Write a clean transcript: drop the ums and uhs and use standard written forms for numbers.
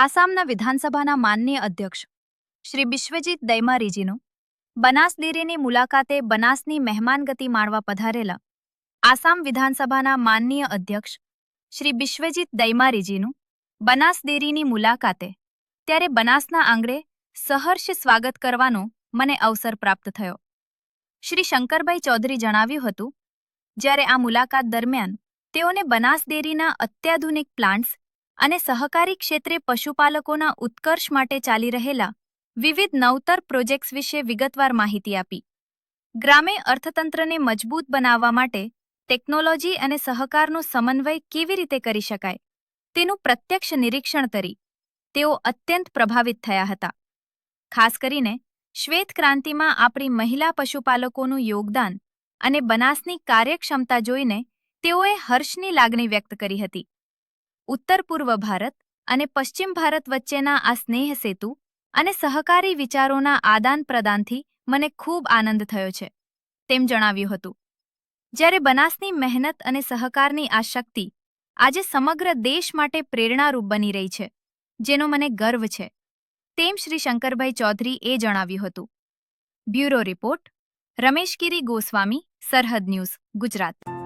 આસામના વિધાનસભાના માનનીય અધ્યક્ષ શ્રી બિશ્વજીત દૈમારીજીનું બનાસ ડેરીની મુલાકાતે બનાસની મહેમાનગતિ માણવા પધારેલા આસામ વિધાનસભાના માનનીય અધ્યક્ષ શ્રી બિશ્વજીત દૈમારીજીનું બનાસ ડેરીની મુલાકાતે ત્યારે બનાસના આંગણે સહર્ષ સ્વાગત કરવાનો મને અવસર પ્રાપ્ત થયો. શ્રી શંકરભાઈ ચૌધરી જણાવ્યું હતું, જ્યારે આ મુલાકાત દરમિયાન તેઓને બનાસ ડેરીના અત્યાધુનિક પ્લાન્ટ્સ અને સહકારી ક્ષેત્રે પશુપાલકોના ઉત્કર્ષ માટે ચાલી રહેલા વિવિધ નવતર પ્રોજેક્ટ્સ વિશે વિગતવાર માહિતી આપી. ગ્રામે અર્થતંત્રને મજબૂત બનાવવા માટે ટેકનોલોજી અને સહકારનો સમન્વય કેવી રીતે કરી શકાય તેનું પ્રત્યક્ષ નિરીક્ષણ કરી તેઓ અત્યંત પ્રભાવિત થયા હતા. ખાસ કરીને શ્વેત ક્રાંતિમાં આપણી મહિલા પશુપાલકોનું યોગદાન અને બનાસની કાર્યક્ષમતા જોઈને તેઓએ હર્ષની લાગણી વ્યક્ત કરી હતી. ઉત્તર પૂર્વ ભારત અને પશ્ચિમ ભારત વચ્ચેના આ સ્નેહ સેતુ અને સહકારી વિચારોના આદાન પ્રદાનથી મને ખૂબ આનંદ થયો છે તેમ જણાવ્યું હતું. જ્યારે બનાસની મહેનત અને સહકારની આ શક્તિ આજે સમગ્ર દેશ માટે પ્રેરણારૂપ બની રહી છે, જેનો મને ગર્વ છે તેમ શ્રી શંકરભાઈ ચૌધરીએ જણાવ્યું હતું. બ્યુરો રિપોર્ટ, રમેશગીરી ગોસ્વામી, સરહદ ન્યૂઝ, ગુજરાત.